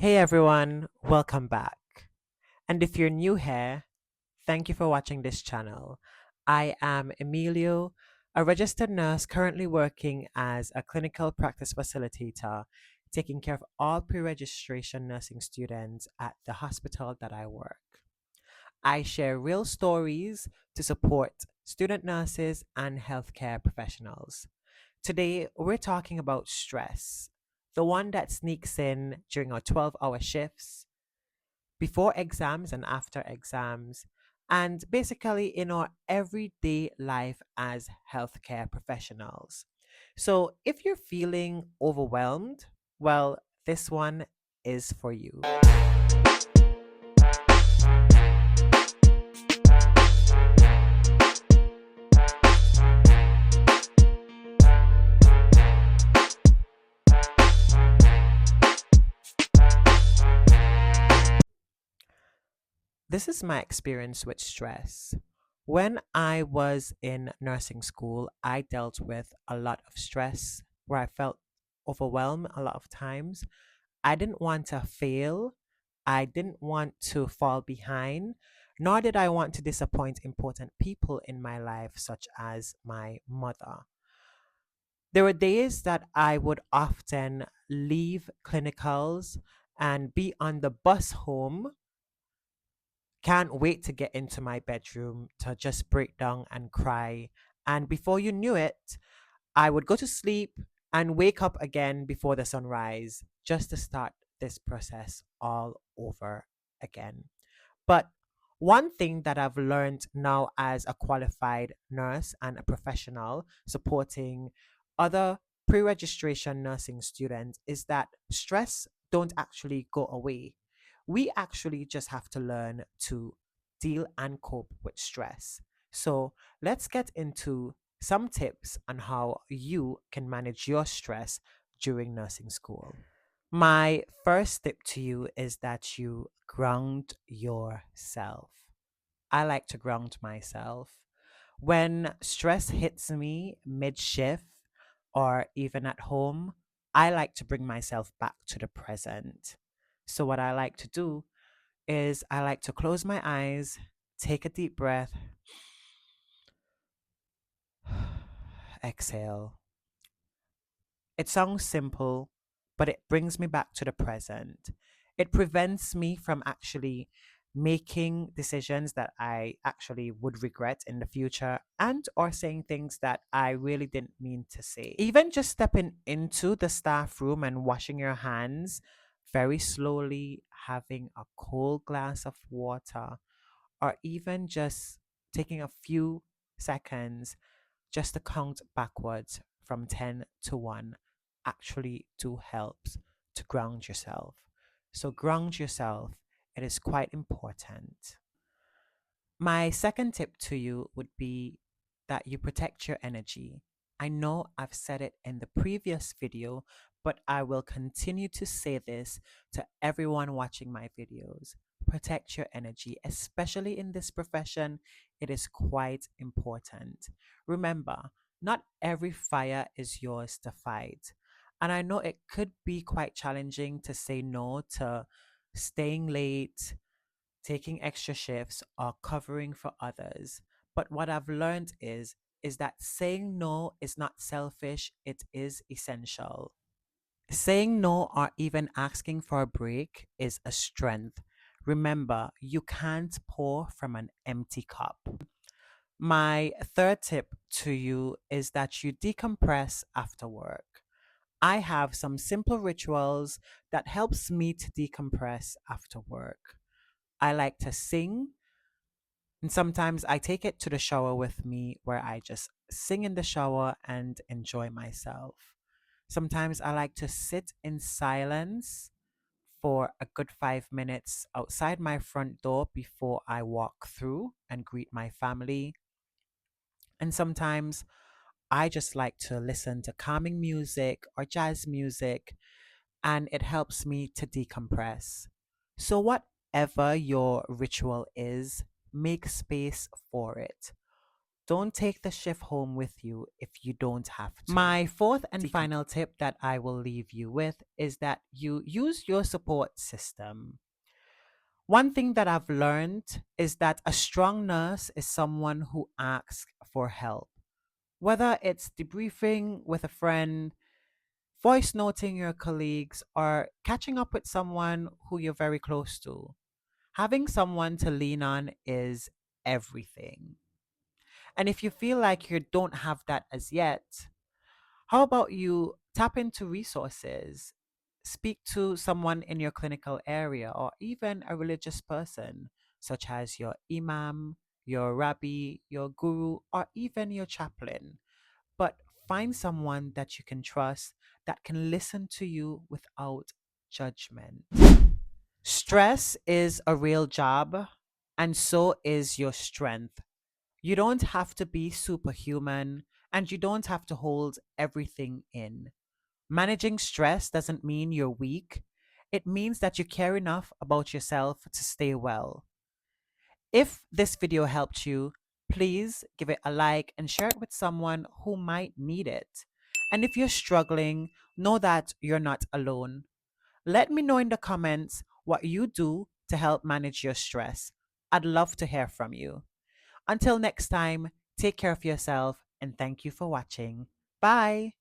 Hey everyone, welcome back. And if you're new here, thank you for watching this channel. I am Emilio, a registered nurse currently working as a clinical practice facilitator, taking care of all pre registration nursing students at the hospital that I work. I share real stories to support student nurses and healthcare professionals. Today, we're talking about stress, the one that sneaks in during our 12-hour shifts, before exams and after exams, and basically in our everyday life as healthcare professionals. So, if you're feeling overwhelmed, well, this one is for you. This is my experience with stress. When I was in nursing school, I dealt with a lot of stress where I felt overwhelmed a lot of times. I didn't want to fail. I didn't want to fall behind, nor did I want to disappoint important people in my life, such as my mother. There were days that I would often leave clinicals and be on the bus home. Can't wait to get into my bedroom to just break down and cry. And before you knew it, I would go to sleep and wake up again before the sunrise just to start this process all over again. But one thing that I've learned now as a qualified nurse and a professional supporting other pre-registration nursing students is that stress don't actually go away. We actually just have to learn to deal and cope with stress. So let's get into some tips on how you can manage your stress during nursing school. My first tip to you is that you ground yourself. I like to ground myself. When stress hits me mid shift or even at home, I like to bring myself back to the present. So, what I like to do is I like to close my eyes, take a deep breath, exhale. It sounds simple, but it brings me back to the present. It prevents me from actually making decisions that I actually would regret in the future and or saying things that I really didn't mean to say. Even just stepping into the staff room and washing your hands very slowly, having a cold glass of water, or even just taking a few seconds just to count backwards from 10 to 1 actually do helps to ground yourself. So ground yourself. It is quite important. My second tip to you would be that you protect your energy. I know I've said it in the previous video, but I will continue to say this to everyone watching my videos. Protect your energy, especially in this profession. It is quite important. Remember, not every fire is yours to fight. And I know it could be quite challenging to say no to staying late, taking extra shifts, or covering for others. But what I've learned is that saying no is not selfish, it is essential. Saying no or even asking for a break is a strength. Remember, you can't pour from an empty cup. My third tip to you is that you decompress after work. I have some simple rituals that helps me to decompress after work. I like to sing, and sometimes I take it to the shower with me where I just sing in the shower and enjoy myself. Sometimes I like to sit in silence for a good 5 minutes outside my front door before I walk through and greet my family. And sometimes I just like to listen to calming music or jazz music, and it helps me to decompress. So, whatever your ritual is, make space for it. Don't take the shift home with you if you don't have to. My fourth and final tip that I will leave you with is that you use your support system. One thing that I've learned is that a strong nurse is someone who asks for help. Whether it's debriefing with a friend, voice noting your colleagues, or catching up with someone who you're very close to, having someone to lean on is everything. And if you feel like you don't have that as yet, how about you tap into resources? Speak to someone in your clinical area or even a religious person, such as your imam, your rabbi, your guru, or even your chaplain. But find someone that you can trust that can listen to you without judgment. Stress is a real job, and so is your strength. You don't have to be superhuman, and you don't have to hold everything in. Managing stress doesn't mean you're weak. It means that you care enough about yourself to stay well. If this video helped you, please give it a like and share it with someone who might need it. And if you're struggling, know that you're not alone. Let me know in the comments what you do to help manage your stress. I'd love to hear from you. Until next time, take care of yourself and thank you for watching. Bye.